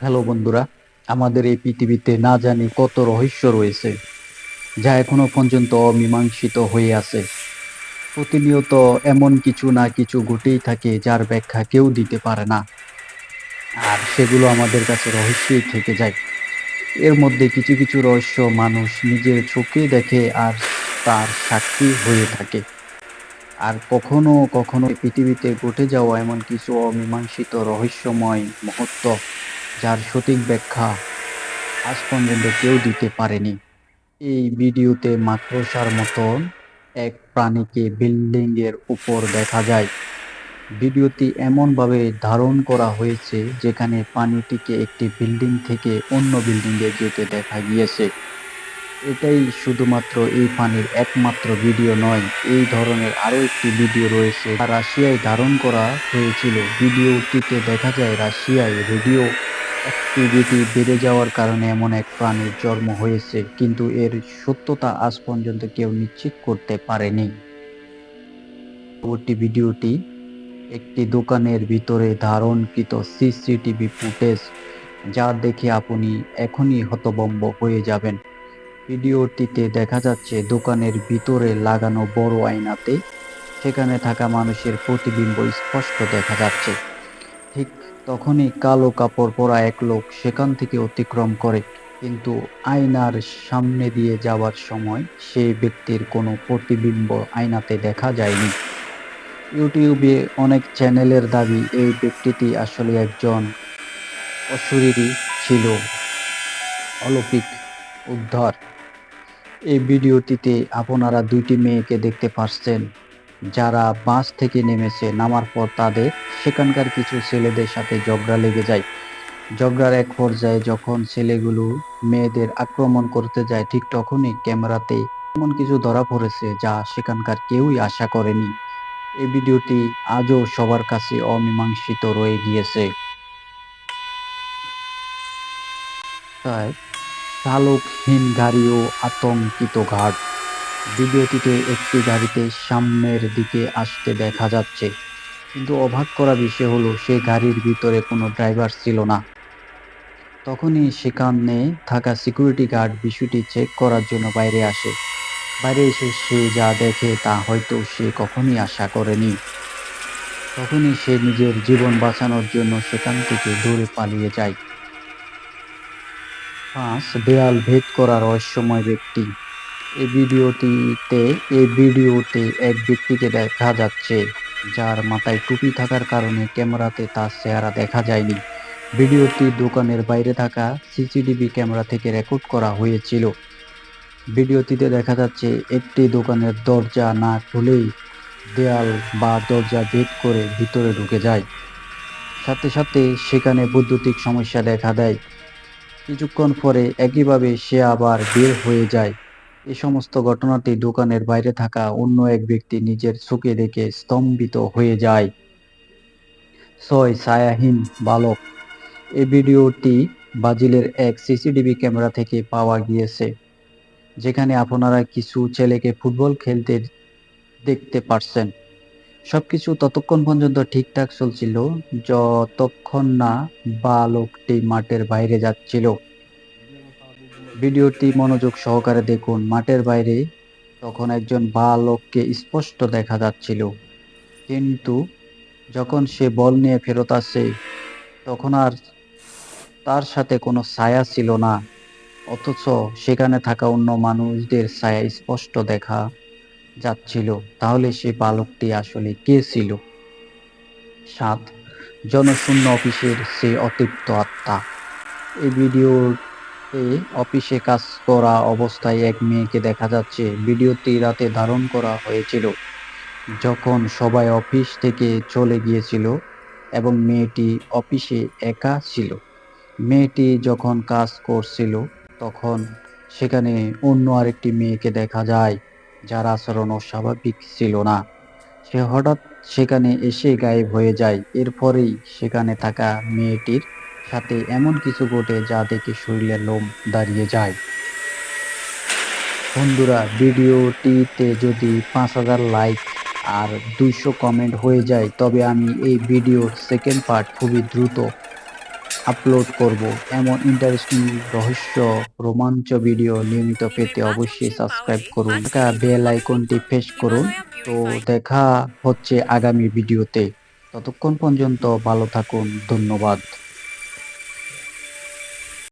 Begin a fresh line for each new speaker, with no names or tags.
Hello বন্ধুরা, আমাদের এই পৃথিবীতে না জানি কত রহস্য রয়েছে যা এখনো পর্যন্ত অমীমাংসিত হয়ে আছে। প্রতিনিয়ত এমন কিছু না কিছু ঘটেই থাকে যার ব্যাখ্যা কেউ দিতে পারে না, আর সেগুলো আমাদের কাছে রহস্যই থেকে যায়। এর মধ্যে কিছু কিছু রহস্য মানুষ নিজের চোখে দেখে আর তার সাক্ষী হয়ে থাকে। আর কখনো কখনো এই পৃথিবীতে ঘটে যাওয়া এমন কিছু অমীমাংসিত রহস্যময় মুহূর্ত যার সঠিক ব্যাখ্যা আজ পর্যন্ত কেউ দিতে পারেনি। এই ভিডিওতে মাকড়সার মতন এক প্রাণীকে বিল্ডিং এর উপর দেখা যায়। ভিডিওটি এমনভাবে ধারণ করা হয়েছে যেখানে প্রাণীটিকে একটি বিল্ডিং থেকে অন্য বিল্ডিং এ যেতে দেখা গিয়েছে। এটাই শুধুমাত্র এই প্রাণীর একমাত্র ভিডিও নয়, এই ধরনের আরো একটি ভিডিও রয়েছে যা রাশিয়ায় ধারণ করা হয়েছিল। ভিডিওটিতে দেখা যায় রাশিয়ায় রেডিও অ্যাক্টিভিটি বেড়ে যাওয়ার কারণে এমন এক প্রাণীর জন্ম হয়েছে, কিন্তু এর সত্যতা আজ পর্যন্ত কেউ নিশ্চিত করতে পারেনি। পরবর্তী ভিডিওটি একটি দোকানের ভিতরে ধারণকৃত সিসিটিভি ফুটেজ, যা দেখে আপনি এখনই হতভম্ব হয়ে যাবেন। ভিডিওটিতে দেখা যাচ্ছে দোকানের ভিতরে লাগানো বড় আয়নাতে সেখানে থাকা মানুষের প্রতিবিম্ব স্পষ্ট দেখা যাচ্ছে। ঠিক তখনই কালো কাপড় পরা এক লোক সেখান থেকে অতিক্রম করে, কিন্তু আয়নার সামনে দিয়ে যাওয়ার সময় সেই ব্যক্তির কোনো প্রতিবিম্ব আয়নাতে দেখা যায়নি। ইউটিউবে অনেক চ্যানেলের দাবি এই ব্যক্তিটি আসলে একজন অশরীরী ছিল, অলৌকিক উদ্ধার। এই ভিডিওটিতে আপনারা দুইটি মেয়েকে দেখতে পাচ্ছেন যারা বাস থেকে নেমেছে। নামার পর তাদের সেখানকার কিছু ছেলেদের সাথে ঝগড়া লেগে যায়। ঝগড়ার এক পর্যায়ে যখন ছেলেগুলো মেয়েদের আক্রমণ করতে যায়, ঠিক তখনই ক্যামেরাতে এমন কিছু ধরা পড়েছে যা সেখানকার কেউই আশা করেনি। এই ভিডিওটি আজও সবার কাছে অমীমাংসিত রয়ে গিয়েছে। তাই চালকহীন গাড়ি ও আতঙ্কিত ঘাট। ভিডিওটিতে একটি গাড়িতে সামনের দিকে আসতে দেখা যাচ্ছে, কিন্তু অবাক করা বিষয় হলো সে গাড়ির ভিতরে কোনো ড্রাইভার ছিল না। তখনই সেখানে থাকা সিকিউরিটি গার্ড বিষয়টি চেক করার জন্য বাইরে আসে। বাইরে এসে সে যা দেখে তা হয়তো সে কখনই আশা করেনি। তখনই সে নিজের জীবন বাঁচানোর জন্য সেখান থেকে দূরে পালিয়ে যায়। ৫. দেয়াল ভেদ করা রহস্যময় ব্যক্তি। এই ভিডিওতে এক ব্যক্তিকে দেখা যাচ্ছে যার মাথায় টুপি থাকার কারণে ক্যামেরাতে তার চেহারা দেখা যায়নি। ভিডিওটি দোকানের বাইরে থাকা সিসিটিভি ক্যামেরা থেকে রেকর্ড করা হয়েছিল। ভিডিওটিতে দেখা যাচ্ছে একটি দোকানের দরজা না খুলেই দেয়াল বা দরজা ভেদ করে ভিতরে ঢুকে যায়। সাথে সাথে সেখানে বৈদ্যুতিক সমস্যা দেখা দেয়। কিছুক্ষণ পরে একইভাবে সে আবার বের হয়ে যায়। এ সমস্ত ঘটনাটি দোকানের বাইরে থাকা অন্য এক ব্যক্তি নিজের চোখে দেখে স্তম্ভিত হয়ে যায়। ৬. ছায়াহীন বালক। এই ভিডিওটি ব্রাজিলের এক সিসিটিভি ক্যামেরা থেকে পাওয়া গিয়েছে, যেখানে আপনারা কিছু ছেলেকে ফুটবল খেলতে দেখতে পারছেন। সবকিছু ততক্ষণ পর্যন্ত ঠিকঠাক চলছিল যতক্ষণ না বালকটি মাঠের বাইরে যাচ্ছিল। ভিডিওটি মনোযোগ সহকারে দেখুন। মাঠের বাইরে তখন একজন বালককে স্পষ্ট দেখা যাচ্ছিল, কিন্তু যখন সে বল নিয়ে ফেরত আসে তখন আর তার সাথে কোনো ছায়া ছিল না, অথচ সেখানে থাকা অন্য মানুষদের ছায়া স্পষ্ট দেখা যাচ্ছিল। তাহলে সে বালকটি আসলে কে ছিল? ৭. জনশূন্য অফিসের সেই অতৃপ্ত আত্মা। এই ভিডিওতে অফিসে কাজ করা অবস্থায় এক মেয়েকে দেখা যাচ্ছে। ভিডিওটি রাতে ধারণ করা হয়েছিল যখন সবাই অফিস থেকে চলে গিয়েছিল এবং মেয়েটি অফিসে একা ছিল। মেয়েটি যখন কাজ করছিল তখন সেখানে অন্য আরেকটি মেয়েকে দেখা যায় যার আচরণ অস্বাভাবিক ছিল না। সে হঠাৎ সেখানে এসে গায়েব হয়ে যায়। এরপরেই সেখানে থাকা মেয়েটির সাথে এমন কিছু ঘটে যা দেখে শরীরের লোম দাঁড়িয়ে যায়। বন্ধুরা, ভিডিওটিতে যদি ৫,০০০ লাইক আর ২০০ কমেন্ট হয়ে যায় তবে আমি এই ভিডিওর সেকেন্ড পার্ট খুবই দ্রুত আপলোড করব। এমন ইন্টারেস্টিং রহস্য, রোমাঞ্চ ভিডিও নিয়মিত পেতে অবশ্যই সাবস্ক্রাইব করুন। বেল আইকনটি প্রেস করুন। তো দেখা হচ্ছে আগামী ভিডিওতে। ততক্ষণ পর্যন্ত ভালো থাকুন। ধন্যবাদ।